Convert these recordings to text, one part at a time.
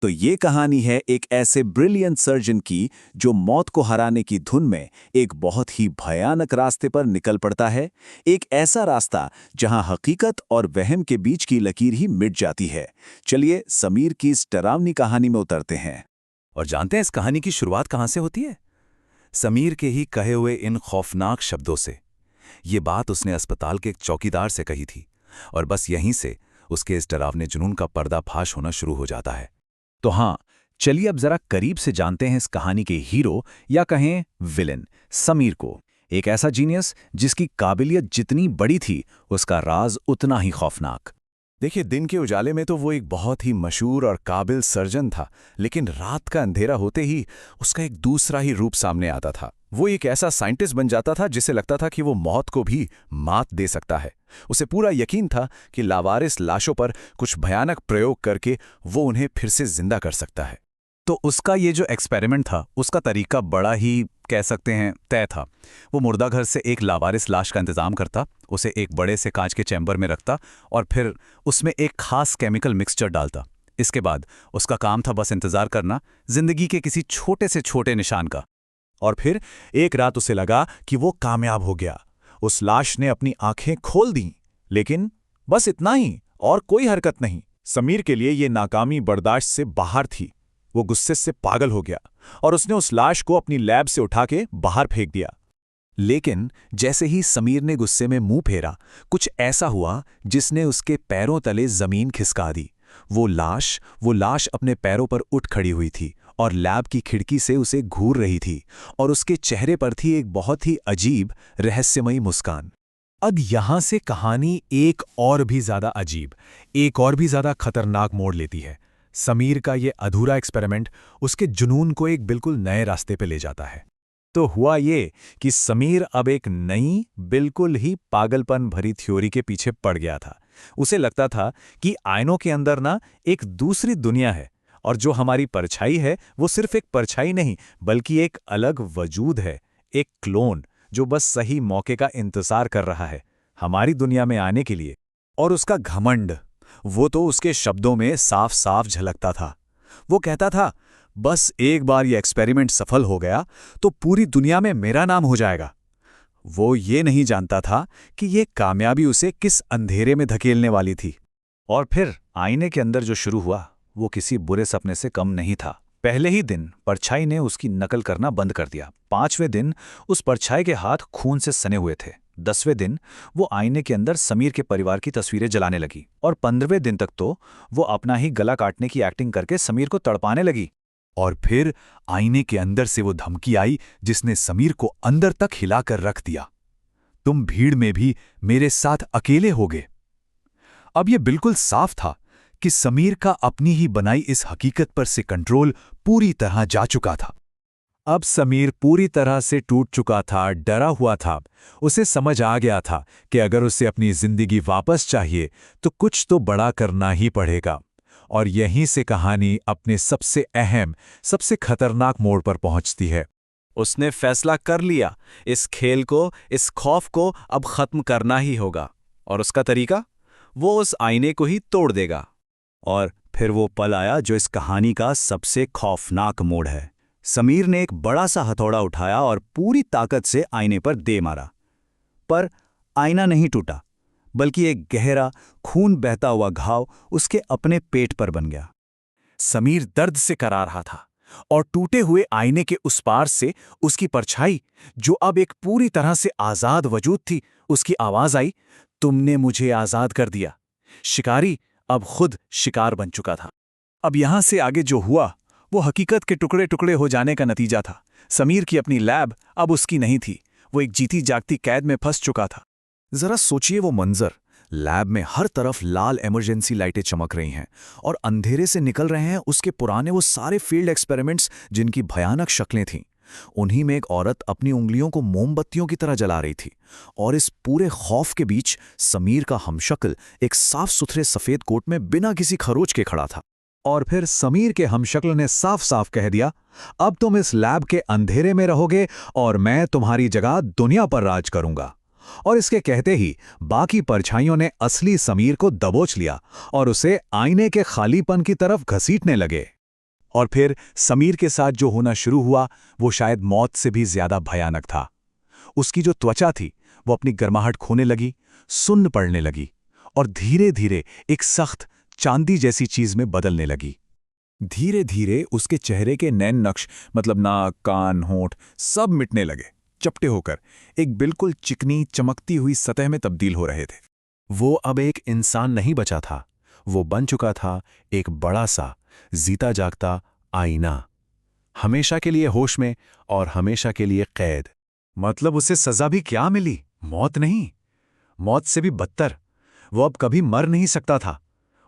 तो ये कहानी है एक ऐसे ब्रिलियंट सर्जन की जो मौत को हराने की धुन में एक बहुत ही भयानक रास्ते पर निकल पड़ता है। एक ऐसा रास्ता जहां हकीकत और वहम के बीच की लकीर ही मिट जाती है। चलिए समीर की इस डरावनी कहानी में उतरते हैं। और जानते हैं इस कहानी की शुरुआत कहाँ से होती है? समीर के ही कहे हुए इन खौफनाक शब्दों से। ये बात उसने अस्पताल के एक चौकीदार से कही थी और बस यहीं से उसके इस डरावने जुनून का पर्दाफाश होना शुरू हो जाता है। तो हाँ, चलिए अब जरा करीब से जानते हैं इस कहानी के हीरो या कहें विलेन समीर को। एक ऐसा जीनियस जिसकी काबिलियत जितनी बड़ी थी, उसका राज उतना ही खौफनाक। देखिए, दिन के उजाले में तो वो एक बहुत ही मशहूर और काबिल सर्जन था, लेकिन रात का अंधेरा होते ही उसका एक दूसरा ही रूप सामने आता था। वो एक ऐसा साइंटिस्ट बन जाता था जिसे लगता था कि वो मौत को भी मात दे सकता है। उसे पूरा यकीन था कि लावारिस लाशों पर कुछ भयानक प्रयोग करके वो उन्हें फिर से जिंदा कर सकता है। तो उसका ये जो एक्सपेरिमेंट था, उसका तरीका बड़ा ही कह सकते हैं तय था। वो मुर्दा घर से एक लावारिस लाश का इंतजाम करता, उसे एक बड़े से कांच के चैम्बर में रखता और फिर उसमें एक खास केमिकल मिक्सचर डालता। इसके बाद उसका काम था बस इंतजार करना, जिंदगी के किसी छोटे से छोटे निशान का। और फिर एक रात उसे लगा कि वो कामयाब हो गया। उस लाश ने अपनी आंखें खोल दी, लेकिन बस इतना ही, और कोई हरकत नहीं। समीर के लिए ये नाकामी बर्दाश्त से बाहर थी। वो गुस्से से पागल हो गया और उसने उस लाश को अपनी लैब से उठा के बाहर फेंक दिया। लेकिन जैसे ही समीर ने गुस्से में मुंह फेरा, कुछ ऐसा हुआ जिसने उसके पैरों तले जमीन खिसका दी। वो लाश अपने पैरों पर उठ खड़ी हुई थी और लैब की खिड़की से उसे घूर रही थी, और उसके चेहरे पर थी एक बहुत ही अजीब रहस्यमयी मुस्कान। अब यहां से कहानी एक और भी ज्यादा अजीब, एक और भी ज्यादा खतरनाक मोड़ लेती है। समीर का ये अधूरा एक्सपेरिमेंट उसके जुनून को एक बिल्कुल नए रास्ते पे ले जाता है। तो हुआ ये कि समीर अब एक नई, बिल्कुल ही पागलपन भरी थ्योरी के पीछे पड़ गया था। उसे लगता था कि आईनों के अंदर ना एक दूसरी दुनिया है, और जो हमारी परछाई है वो सिर्फ एक परछाई नहीं, बल्कि एक अलग वजूद है, एक क्लोन जो बस सही मौके का इंतजार कर रहा है हमारी दुनिया में आने के लिए। और उसका घमंड, वो तो उसके शब्दों में साफ साफ झलकता था। वो कहता था, बस एक बार ये एक्सपेरिमेंट सफल हो गया तो पूरी दुनिया में मेरा नाम हो जाएगा। वो ये नहीं जानता था कि ये कामयाबी उसे किस अंधेरे में धकेलने वाली थी। और फिर आईने के अंदर जो शुरू हुआ वो किसी बुरे सपने से कम नहीं था। पहले ही दिन परछाई ने उसकी नकल करना बंद कर दिया। 5वें दिन उस परछाई के हाथ खून से सने हुए थे। 10वें दिन वो आईने के अंदर समीर के परिवार की तस्वीरें जलाने लगी, और 15वें दिन तक तो वो अपना ही गला काटने की एक्टिंग करके समीर को तड़पाने लगी। और फिर आईने के अंदर से वो धमकी आई जिसने समीर को अंदर तक हिलाकर रख दिया, तुम भीड़ में भी मेरे साथ अकेले होगे। अब यह बिल्कुल साफ था कि समीर का अपनी ही बनाई इस हकीकत पर से कंट्रोल पूरी तरह जा चुका था। अब समीर पूरी तरह से टूट चुका था, डरा हुआ था। उसे समझ आ गया था कि अगर उसे अपनी जिंदगी वापस चाहिए तो कुछ तो बड़ा करना ही पड़ेगा। और यहीं से कहानी अपने सबसे अहम, सबसे खतरनाक मोड़ पर पहुंचती है। उसने फैसला कर लिया, इस खेल को, इस खौफ को अब खत्म करना ही होगा। और उसका तरीका, वो उस आईने को ही तोड़ देगा। और फिर वो पल आया जो इस कहानी का सबसे खौफनाक मोड़ है। समीर ने एक बड़ा सा हथौड़ा उठाया और पूरी ताकत से आईने पर दे मारा, पर आईना नहीं टूटा, बल्कि एक गहरा, खून बहता हुआ घाव उसके अपने पेट पर बन गया। समीर दर्द से करा रहा था, और टूटे हुए आईने के उस पार से उसकी परछाई, जो अब एक पूरी तरह से आजाद वजूद थी, उसकी आवाज आई, तुमने मुझे आजाद कर दिया। शिकारी अब खुद शिकार बन चुका था। अब यहां से आगे जो हुआ वो हकीकत के टुकड़े टुकड़े हो जाने का नतीजा था। समीर की अपनी लैब अब उसकी नहीं थी, वो एक जीती जागती कैद में फंस चुका था। जरा सोचिए वो मंजर, लैब में हर तरफ लाल इमरजेंसी लाइटें चमक रही हैं, और अंधेरे से निकल रहे हैं उसके पुराने वो सारे फील्ड एक्सपेरिमेंट्स जिनकी भयानक शक्लें थीं। उन्हीं में एक औरत अपनी उंगलियों को मोमबत्तियों की तरह जला रही थी, और इस पूरे खौफ के बीच समीर का हमशक्ल एक साफ सुथरे सफेद कोट में बिना किसी खरोच के खड़ा था। और फिर समीर के हमशक्ल ने साफ साफ कह दिया, अब तुम इस लैब के अंधेरे में रहोगे और मैं तुम्हारी जगह दुनिया पर राज करूंगा। और इसके कहते ही बाकी परछाइयों ने असली समीर को दबोच लिया और उसे आईने के खालीपन की तरफ घसीटने लगे। और फिर समीर के साथ जो होना शुरू हुआ वो शायद मौत से भी ज्यादा भयानक था। उसकी जो त्वचा थी वो अपनी गर्माहट खोने लगी, सुन्न पड़ने लगी और धीरे धीरे एक सख्त चांदी जैसी चीज में बदलने लगी। धीरे धीरे उसके चेहरे के नैन नक्श मतलब नाक, कान, होंठ सब मिटने लगे, चपटे होकर एक बिल्कुल चिकनी चमकती हुई सतह में तब्दील हो रहे थे। वो अब एक इंसान नहीं बचा था, वो बन चुका था एक बड़ा सा जीता जागता आईना, हमेशा के लिए होश में और हमेशा के लिए कैद। मतलब उसे सजा भी क्या मिली? मौत नहीं, मौत से भी बदतर। वो अब कभी मर नहीं सकता था,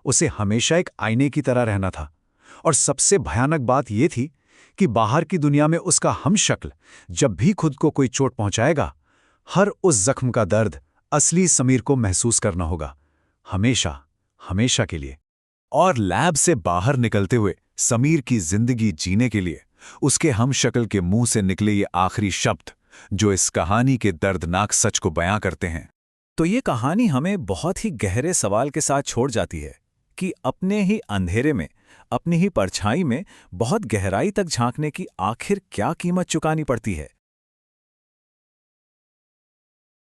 उसे हमेशा एक आईने की तरह रहना था। और सबसे भयानक बात यह थी कि बाहर की दुनिया में उसका हमशक्ल जब भी खुद को कोई चोट पहुंचाएगा, हर उस जख्म का दर्द असली समीर को महसूस करना होगा, हमेशा, हमेशा के लिए। और लैब से बाहर निकलते हुए समीर की जिंदगी जीने के लिए उसके हमशक्ल के मुंह से निकले ये आखिरी शब्द जो इस कहानी के दर्दनाक सच को बयां करते हैं। तो ये कहानी हमें बहुत ही गहरे सवाल के साथ छोड़ जाती है कि अपने ही अंधेरे में, अपनी ही परछाई में बहुत गहराई तक झांकने की आखिर क्या कीमत चुकानी पड़ती है।